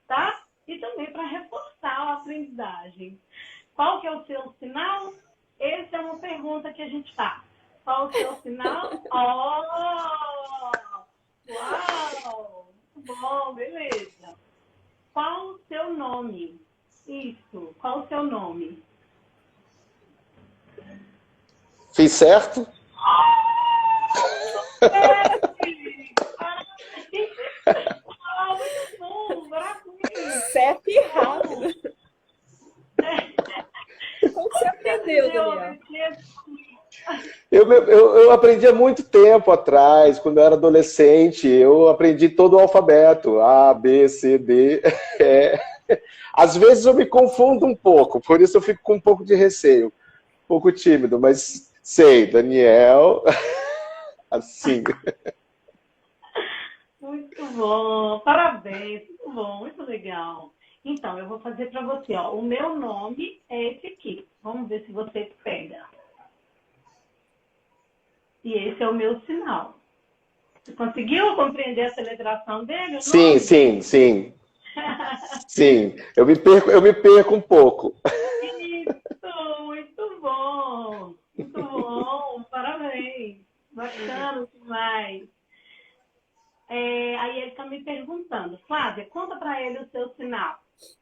tá? e também para reforçar a aprendizagem. Qual que é o seu sinal? Essa é uma pergunta que a gente faz. Qual o seu sinal? Oh! Uau! Muito bom, beleza. Qual o seu nome? Isso, qual o seu nome? Fiz certo? Muito bom, bravo. CEP rápido. Como que você aprendeu, Daniel? Eu aprendi há muito tempo atrás, quando eu era adolescente, eu aprendi todo o alfabeto, A, B, C, D, E. Às vezes eu me confundo um pouco, por isso eu fico com um pouco de receio, um pouco tímido, mas sei, Daniel, assim. Muito bom, parabéns, muito bom, muito legal. Então, eu vou fazer para você, ó. O meu nome é esse aqui. Vamos ver se você pega. E esse é o meu sinal. Você conseguiu compreender a celebração dele? Sim, sim, sim. Sim, eu me perco um pouco. Isso, muito bom. Muito bom, parabéns. Bacana demais. Aí ele está me perguntando, Flávia, conta para ele o seu sinal.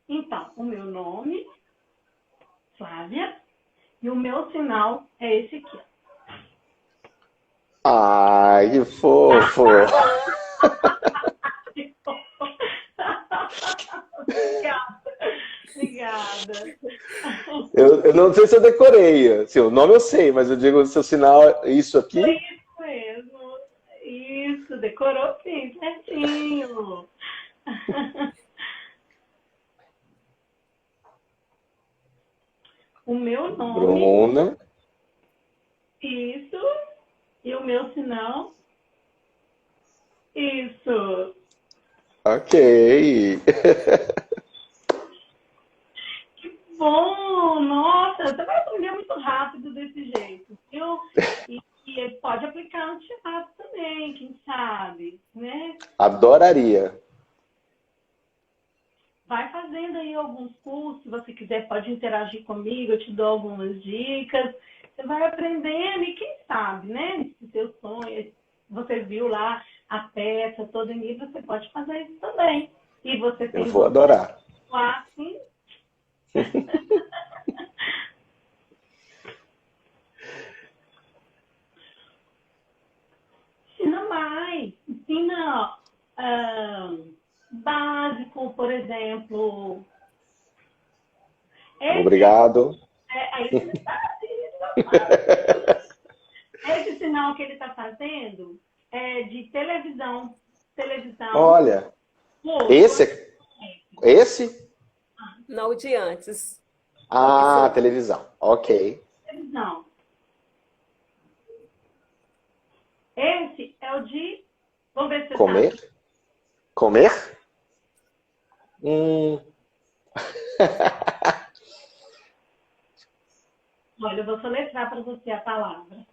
Então, o meu nome, Flávia, e o meu sinal é esse aqui. Ai, que fofo! Obrigada. Eu não sei se eu decorei. Assim, o nome eu sei, mas eu digo o seu sinal, isso aqui? É isso mesmo. Isso, decorou sim, certinho. O meu nome. Bruna. Isso. E o meu sinal. Isso. Ok. Que bom! Nossa, você vai aprender muito rápido desse jeito, viu? E pode aplicar no teatro também, quem sabe, né? Adoraria. Vai fazendo aí alguns cursos, se você quiser pode interagir comigo, eu te dou algumas dicas. Você vai aprendendo e quem sabe, né? Se seu sonho, você viu lá a peça toda em livro, você pode fazer isso também. E você tem Eu vou adorar. Assim. Ensina mais. Ensina básico, por exemplo. Obrigado. Esse sinal que ele está fazendo é de televisão. Olha, esse? Não, o de antes. Ah, televisão. Ok. Televisão. Esse é o de... Vamos ver se você Comer? sabe. Comer? Olha, eu vou soletrar para você a palavra.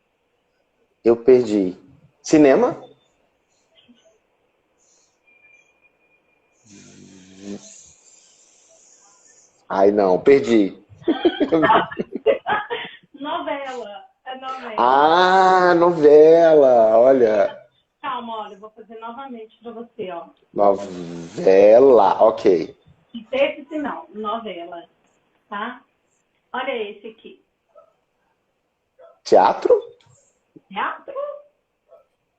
Eu perdi. Cinema? Ai, não, perdi. Novela. É novela. Ah, novela. Olha. Calma, olha, eu vou fazer novamente para você, ó. Novela, ok. Esse sinal, novela, tá? Olha esse aqui. Teatro? Teatro?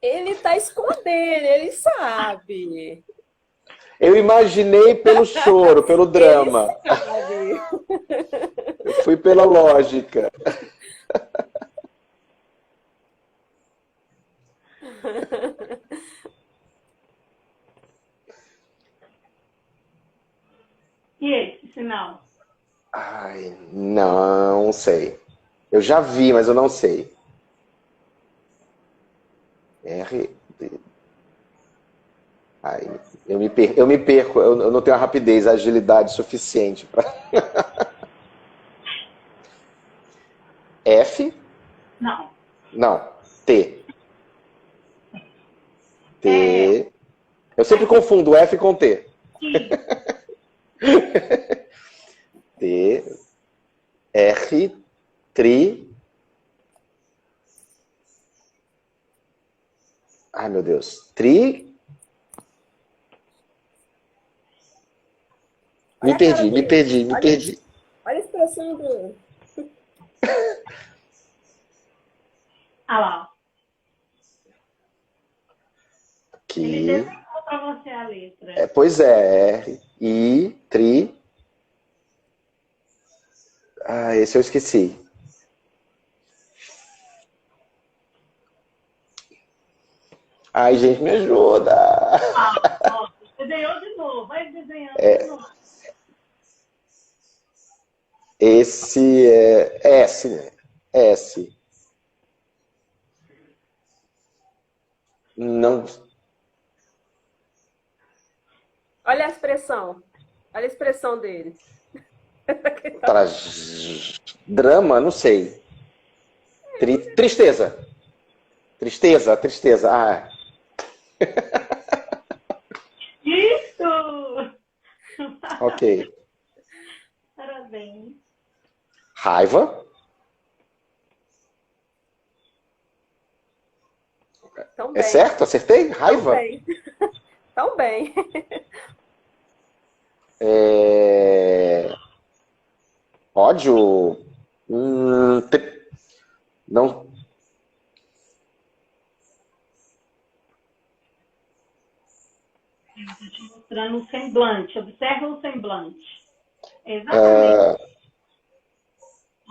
Ele tá escondendo, ele sabe. Eu imaginei pelo choro, pelo drama. Ele sabe. Eu fui pela lógica. E esse sinal? Ai, não sei. Eu já vi, mas eu não sei. R. Ai, eu me perco. Eu não tenho a rapidez, a agilidade suficiente para. F? Não. Não. T. T. Eu sempre confundo F com T. T, R, tri. Ai, meu Deus. Tri. Olha Me a cara perdi, me dele. perdi, me perdi. Olha a expressão dele. Ah lá. Ele Aqui. desenhou para você a letra. Pois é, R, I, tri. Ah, esse eu esqueci. Ai, gente, me ajuda. Ó, desenhou de novo. Vai desenhando de novo. Esse é S, né? S. Não. Olha a expressão. Olha a expressão dele. Drama, não sei. Tristeza. Tristeza, tristeza. Ah, Isso! ok. Parabéns. Raiva. Tão É bem. certo? Acertei? Tão Raiva? bem. Tão bem. Ódio. Não. Eu estou te mostrando o semblante. Observa o semblante. Exatamente.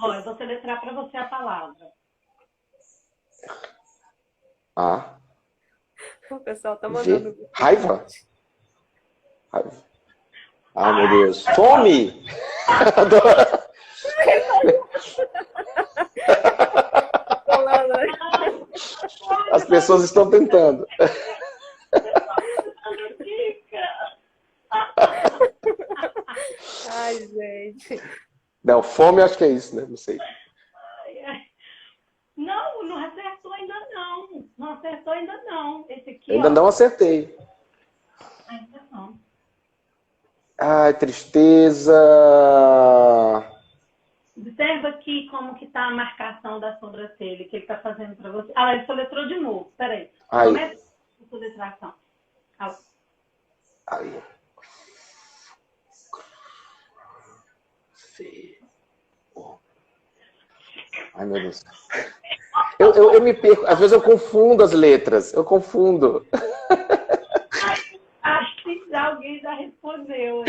Olha, eu vou soletrar para você a palavra. A. O pessoal tá V. mandando. Raiva? Raiva. Ai, meu Deus. Fome! Adoro. As pessoas estão tentando. Ai, gente. Não, fome acho que é isso, né? Não sei. Não, não acertou ainda não. Não acertou ainda não. Esse aqui, Ainda ó. não acertei. Ainda não. Ai, tristeza. Observa aqui como que tá a marcação da sobrancelha que ele tá fazendo para você. Ah, ele soletrou de novo. Peraí. Ai. Começa a soletração. Ah. Ai. Ai, meu Deus. Eu me perco. Às vezes eu confundo as letras. Eu confundo. Acho que alguém já respondeu.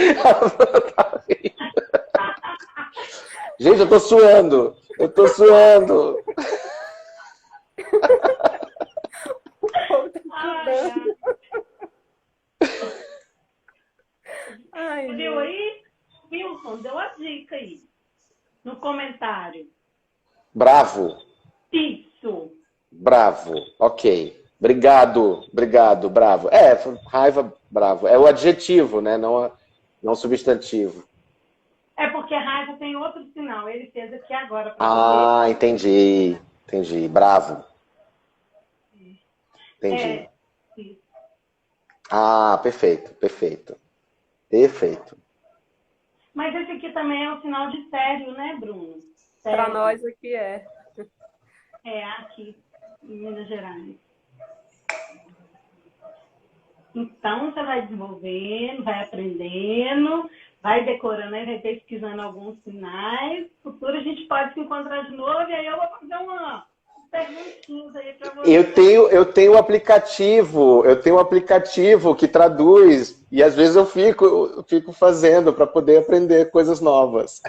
Gente, eu tô suando. Eu tô suando. Ai, Viu aí? Wilson, deu a dica aí. No comentário. Bravo. Isso. Bravo. Ok. Obrigado. Obrigado. Bravo. Raiva, bravo. É o adjetivo, né? Não o substantivo. É porque raiva tem outro sinal. Ele fez aqui agora para Ah, entendi. Entendi. Bravo. Entendi. Isso. Ah, perfeito. Perfeito. Perfeito. Mas esse aqui também é um sinal de sério, né, Bruno? Para nós aqui é. É, aqui em Minas Gerais. Então, você vai desenvolvendo, vai aprendendo, vai decorando, vai pesquisando alguns sinais. No futuro a gente pode se encontrar de novo e aí eu vou fazer uma perguntinhas aí para você. Eu tenho um aplicativo que traduz e às vezes eu fico fazendo para poder aprender coisas novas.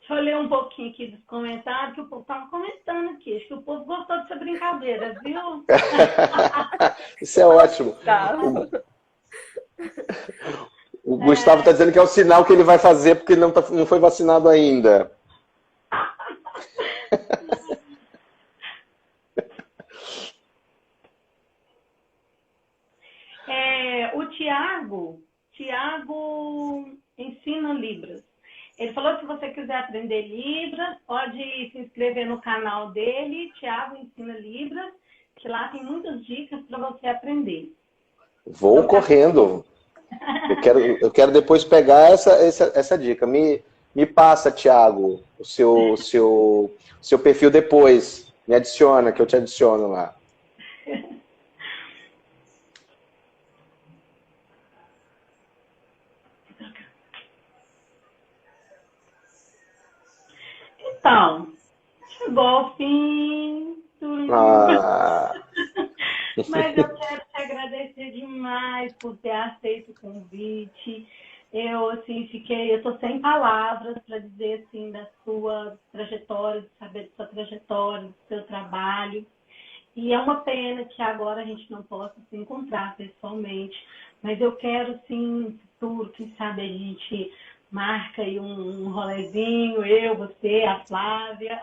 Deixa eu ler um pouquinho aqui dos comentários, que o povo estava comentando aqui. Acho que o povo gostou dessa brincadeira, viu? Isso é ótimo. Tá. O Gustavo está dizendo que é o sinal que ele vai fazer porque não foi vacinado ainda. O Tiago ensina Libras. Ele falou que se você quiser aprender Libras, pode se inscrever no canal dele, Thiago Ensina Libras, que lá tem muitas dicas para você aprender. Vou Então, correndo. Eu quero depois pegar essa dica. Me passa, Thiago, seu perfil depois. Me adiciona, que eu te adiciono lá. Então, chegou ao fim. Ah. Mas eu quero te agradecer demais por ter aceito o convite. Eu, assim, eu tô sem palavras para dizer, assim, da sua trajetória, de saber da sua trajetória, do seu trabalho. E é uma pena que agora a gente não possa se encontrar pessoalmente, mas eu quero, sim, no futuro, quem sabe a gente marca aí um rolezinho, eu, você, a Flávia,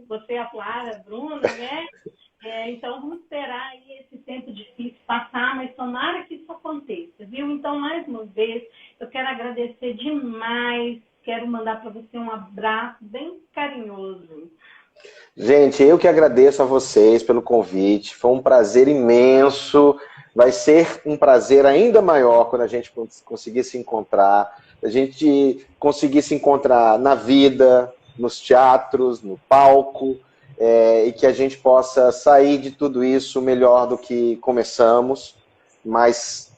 você, a Flávia, a Bruna, né? Então, vamos esperar aí esse tempo difícil passar, mas tomara que isso aconteça, viu? Então, mais uma vez, eu quero agradecer demais, quero mandar para você um abraço bem carinhoso. Gente, eu que agradeço a vocês pelo convite. Foi um prazer imenso. Vai ser um prazer ainda maior quando a gente conseguir se encontrar. A gente conseguir se encontrar na vida, nos teatros, no palco, e que a gente possa sair de tudo isso melhor do que começamos, mais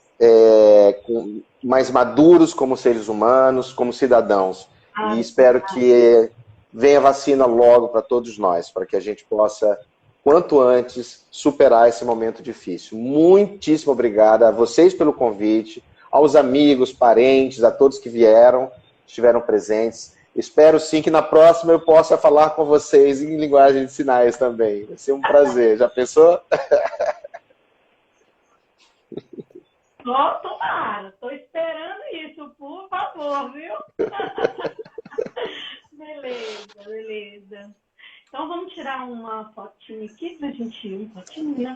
maduros como seres humanos, como cidadãos. E espero que venha vacina logo para todos nós, para que a gente possa, quanto antes, superar esse momento difícil. Muitíssimo obrigada a vocês pelo convite, aos amigos, parentes, a todos que vieram, estiveram presentes. Espero sim que na próxima eu possa falar com vocês em linguagem de sinais também. Vai ser um prazer. Já pensou? Tomara, estou esperando isso, por favor, viu? Beleza. Então vamos tirar uma fotinha aqui pra gente,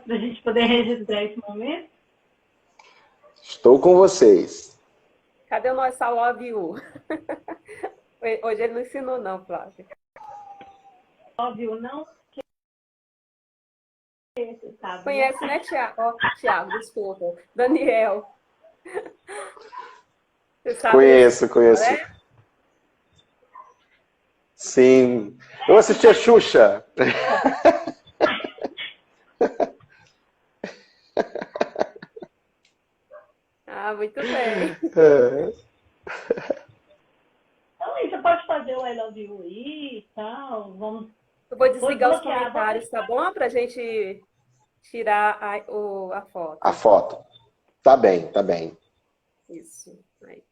pra gente poder registrar esse momento. Estou com vocês. Cadê o nosso I love you? Hoje ele não ensinou não, Flávia. Love you não? Sabe, conhece, né, Thiago? Thiago, desculpa. Daniel. Você sabe Conheço. né? Sim. Eu assisti a Xuxa. Ah, muito bem. Então, aí, você pode fazer o I love you aí e tal. Eu vou desligar os comentários, tá bom? Pra gente tirar a foto. A foto. Tá bem. Isso. Aí.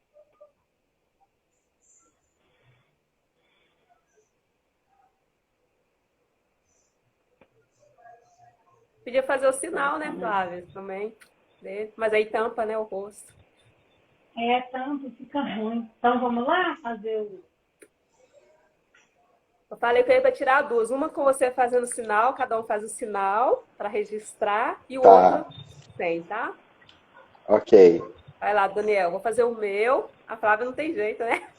Podia fazer o sinal, né, Flávia? Também. Mas aí tampa, né, o rosto. Tampa, fica ruim. Então, vamos lá fazer o... Eu falei que eu ia para tirar duas. Uma com você fazendo o sinal, cada um faz o sinal para registrar, e o outro sem, tá? Ok. Vai lá, Daniel. Vou fazer o meu. A Flávia não tem jeito, né?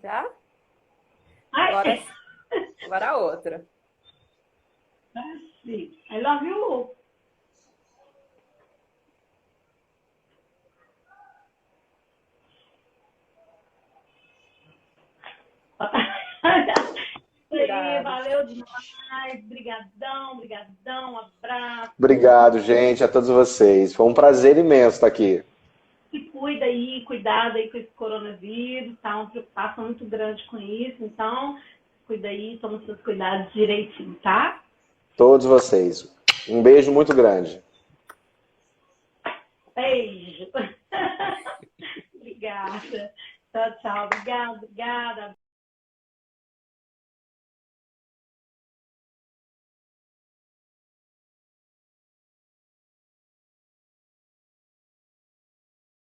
Já? Agora a outra. Sim. I love you. Valeu demais. Brigadão, abraço. Obrigado, gente, a todos vocês. Foi um prazer imenso estar aqui. Se cuida aí, cuidado aí com esse coronavírus, tá? Uma preocupação muito grande com isso. Então, cuida aí, toma seus cuidados direitinho, tá? Todos vocês. Um beijo muito grande. Beijo. Obrigada. Tchau. Obrigada.